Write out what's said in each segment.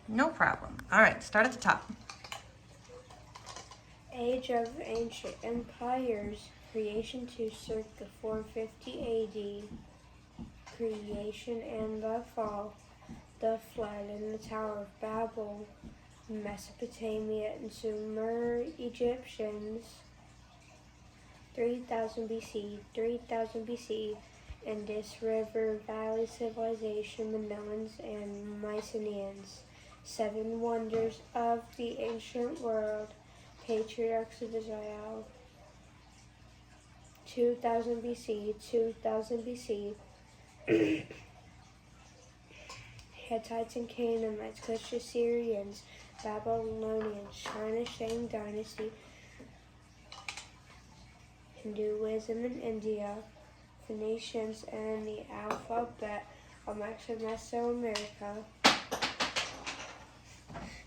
No problem. All right, start at the top. Age of Ancient Empires, creation to circa 450 AD, creation and the fall, the flood and the Tower of Babel, Mesopotamia and Sumer Egyptians, 3000 BC, 3000 BC, Indus River Valley Civilization, Minoans and Mycenaeans, 7 wonders of the ancient world, patriarchs of Israel, 2000 BC, 2000 BC, Hittites and Canaanites, Cush Assyrians, Babylonians, China Shang Dynasty, Hinduism in India, Phoenicians and the alphabet of Mesoamerica,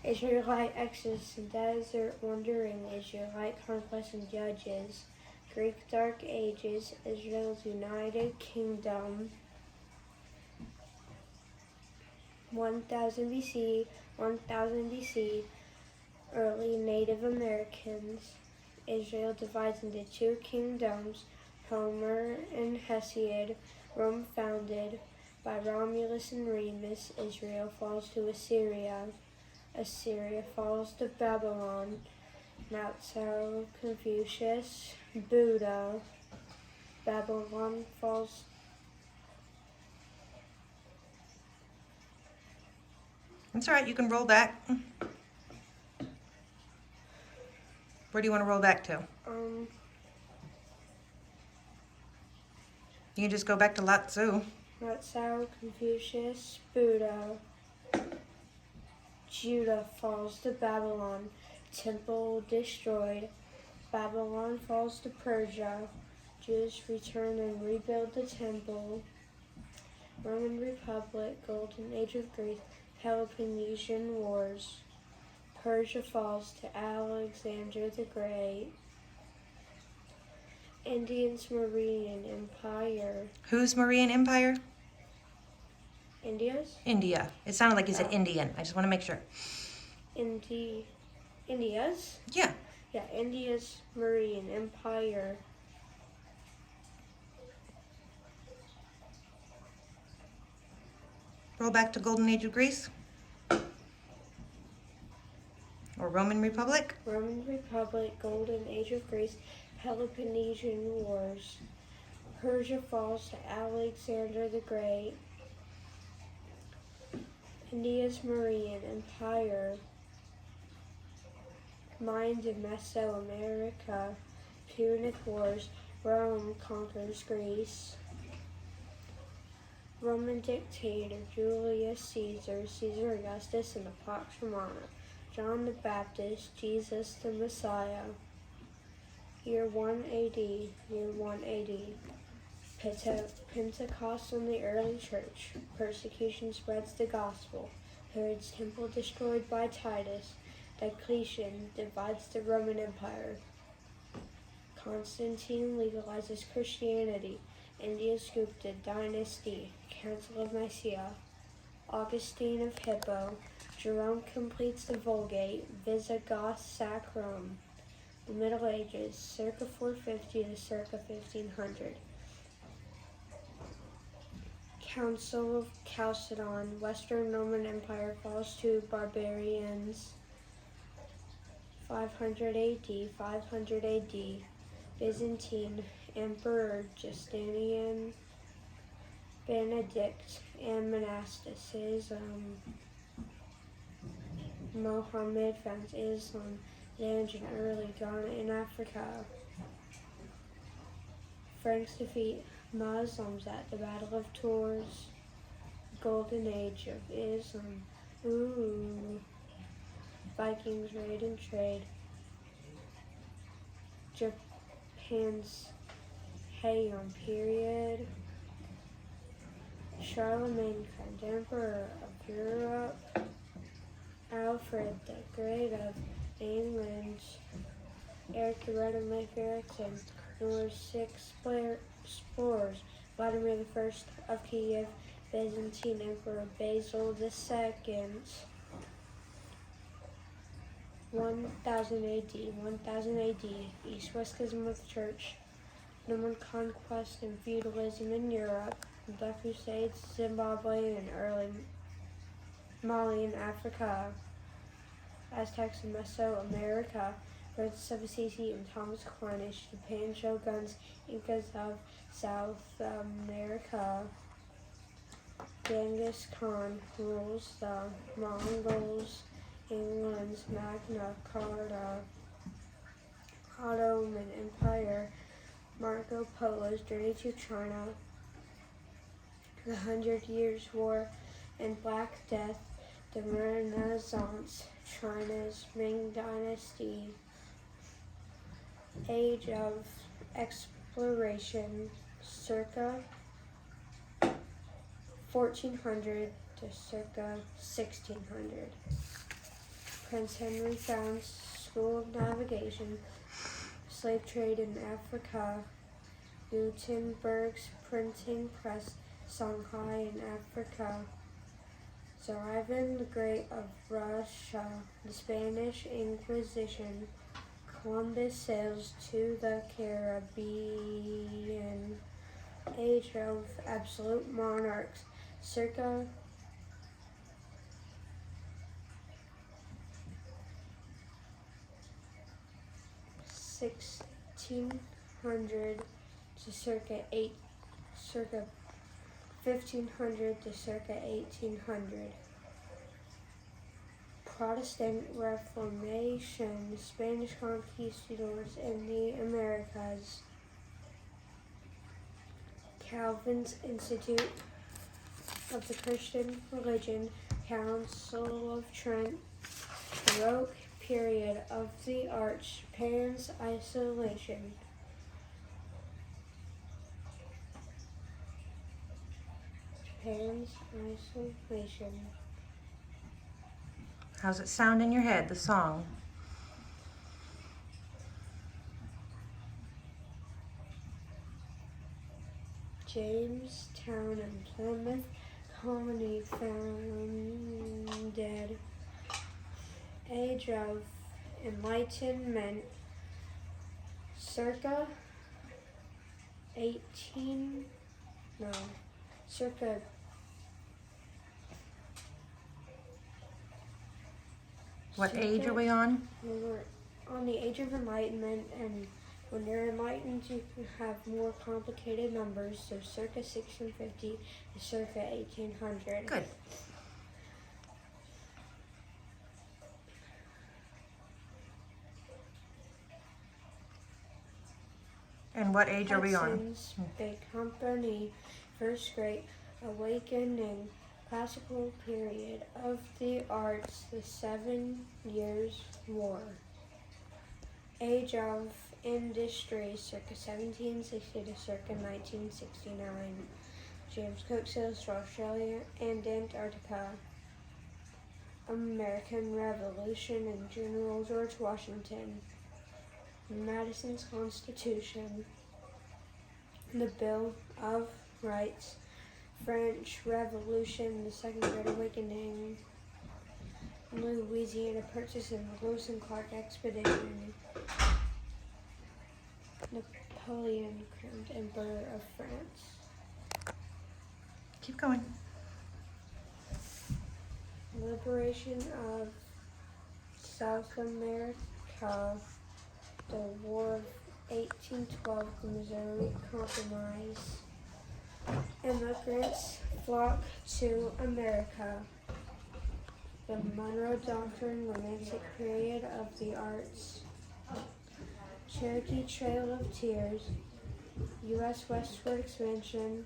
Israelite Exodus and Desert Wandering, Israelite Conquest and Judges, Greek Dark Ages, Israel's United Kingdom, 1000 BC, 1000 BC, early Native Americans, Israel divides into 2 kingdoms, Homer and Hesiod, Rome founded by Romulus and Remus, Israel falls to Assyria, Assyria falls to Babylon, Mount Tso, Confucius, Buddha, Babylon falls. That's all right, you can roll back. Where do you want to roll back to? You can just go back to Lao Tzu. Mount Tso, Confucius, Buddha, Judah falls to Babylon, temple destroyed, Babylon falls to Persia, Jews return and rebuild the temple, Roman Republic, Golden Age of Greece, Peloponnesian Wars, Persia falls to Alexander the Great, Indians Mauryan Empire. Who's Mauryan Empire? India's? India. It sounded like you said Indian. I just want to make sure. India's? Yeah. Yeah, India's Mauryan Empire. Roll back to Golden Age of Greece. Or Roman Republic. Roman Republic, Golden Age of Greece, Peloponnesian Wars. Persia falls to Alexander the Great. India's Mauryan Empire. Mind in Mesoamerica. Punic Wars. Rome conquers Greece. Roman dictator Julius Caesar, Caesar Augustus, and the Pax Romana. John the Baptist, Jesus the Messiah. Year 1 AD, year 1 AD. Pentecost in the early church. Persecution spreads the gospel. Herod's temple destroyed by Titus. Diocletian divides the Roman Empire. Constantine legalizes Christianity. India's Gupta dynasty. Council of Nicaea. Augustine of Hippo. Jerome completes the Vulgate. Visigoths sack Rome. The Middle Ages, circa 450 to circa 1500. Council of Chalcedon. Western Roman Empire falls to barbarians. 500 AD, 500 AD. Byzantine Emperor Justinian, Benedict, and monasticism. Muhammad founds Islam, lands in early Ghana in Africa. Franks defeat Muslims at the Battle of Tours. Golden Age of Islam. Vikings raid and trade. Japan's Heian period. Charlemagne crowned Emperor of Europe. Alfred the Great of England. Eric the Red of Lake Erickson. Norse 6 explorers. Vladimir I of Kiev. Byzantine Emperor Basil II. 1000 AD. 1000 AD. East-West Schism of the Church. Norman conquest and feudalism in Europe. The Crusades, Zimbabwe, and early Mali in Africa. Aztecs in Mesoamerica. Francis of Assisi and Thomas Aquinas. Japan shoguns. Incas of South America. Genghis Khan rules the Mongols. England's Magna Carta. Ottoman Empire. Marco Polo's journey to China. The 100 Years' War and Black Death. The Renaissance. China's Ming Dynasty. Age of Exploration, circa 1400 to circa 1600. Prince Henry founds School of Navigation. Slave trade in Africa. Gutenberg's printing press. Shanghai in Africa. Tsar Ivan the Great of Russia. The Spanish Inquisition. Columbus sails to the Caribbean. Age of Absolute Monarchs, circa 1600 to circa 1500 to circa 1800. Protestant Reformation, Spanish conquistadors in the Americas. Calvin's Institute of the Christian Religion, Council of Trent, Baroque period of the arts, Japan's isolation. Japan's isolation. How's it sound in your head, the song? Jamestown and Plymouth Colony founded. Age of Enlightenment, circa What age are we on? We're on the Age of Enlightenment, and when you're enlightened, you can have more complicated numbers, so circa 1650 to circa 1800. Good. And what age are we on? Hudson's Bay Company, First Great Awakening, Classical period of the arts, the 7 Years' War. Age of Industry, circa 1760 to circa 1969. James Cook sails to Australia and Antarctica. American Revolution and General George Washington. Madison's Constitution. The Bill of Rights. French Revolution, the Second Great Awakening. Louisiana Purchase and the Lewis and Clark Expedition. Napoleon crowned Emperor of France. Keep going. Liberation of South America. The War of 1812, the Missouri Compromise. Immigrants flock to America. The Monroe Doctrine, Romantic period of the arts. Cherokee Trail of Tears. U.S. westward expansion.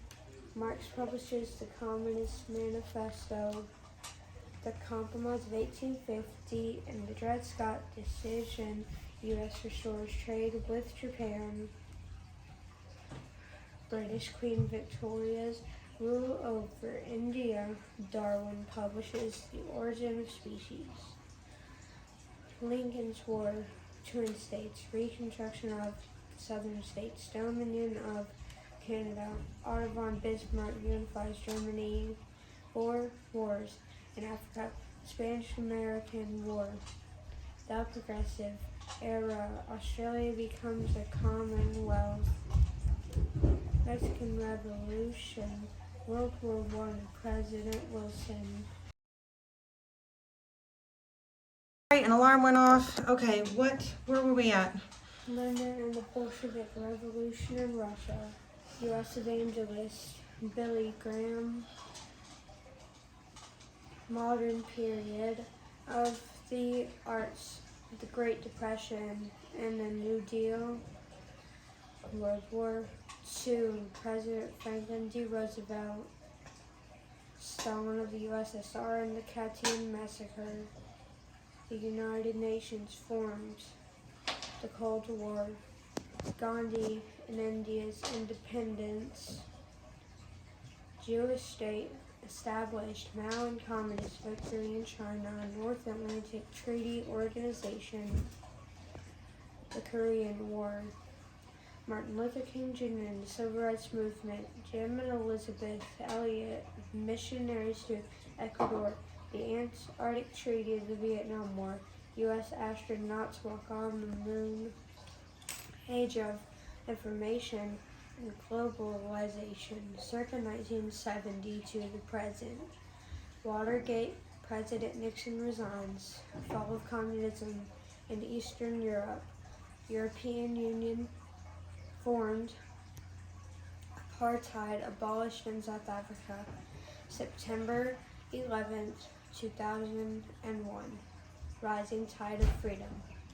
Marx publishes the Communist Manifesto. The Compromise of 1850 and the Dred Scott Decision. U.S. restores trade with Japan. British Queen Victoria's rule over India. Darwin publishes The Origin of Species. Lincoln's War, Twin States, Reconstruction of Southern States, Dominion of Canada. Otto von Bismarck unifies Germany. 4 wars in Africa. Spanish-American War. The Progressive Era, Australia becomes a Commonwealth. Mexican Revolution, World War I, President Wilson. Right, an alarm went off. Okay, where were we at? London and the Bolshevik Revolution in Russia. U.S. evangelist Billy Graham. Modern period of the arts, the Great Depression and the New Deal. World War II, President Franklin D. Roosevelt. Stalin of the USSR and the Katyn Massacre. The United Nations formed. The Cold War. Gandhi and India's independence. Jewish state established. Mao and Communist victory in China. North Atlantic Treaty Organization. The Korean War. Martin Luther King Jr. and the Civil Rights Movement. Jim and Elizabeth Elliot, missionaries to Ecuador. The Antarctic Treaty of the Vietnam War. U.S. astronauts walk on the moon. Age of Information and Globalization, circa 1970 to the present. Watergate, President Nixon resigns. Fall of communism in Eastern Europe. European Union formed. Apartheid abolished in South Africa. September 11th, 2001. Rising tide of freedom.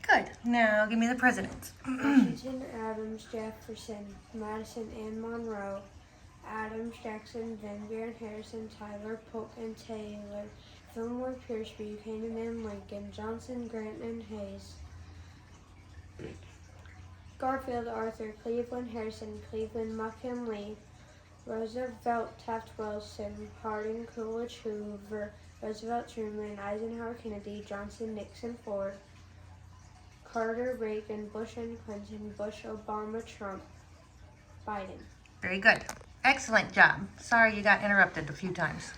Good. Now give me the presidents. Washington, Adams, Jefferson, Madison, and Monroe. Adams, Jackson, Van Buren, Harrison, Tyler, Polk, and Taylor. Fillmore, Pierce, Buchanan, and Lincoln. Johnson, Grant, and Hayes. Garfield, Arthur, Cleveland, Harrison, Cleveland, McKinley. Roosevelt, Taft, Wilson, Harding, Coolidge, Hoover, Roosevelt, Truman, Eisenhower, Kennedy, Johnson, Nixon, Ford, Carter, Reagan, Bush and Clinton, Bush, Obama, Trump, Biden. Very good. Excellent job. Sorry you got interrupted a few times.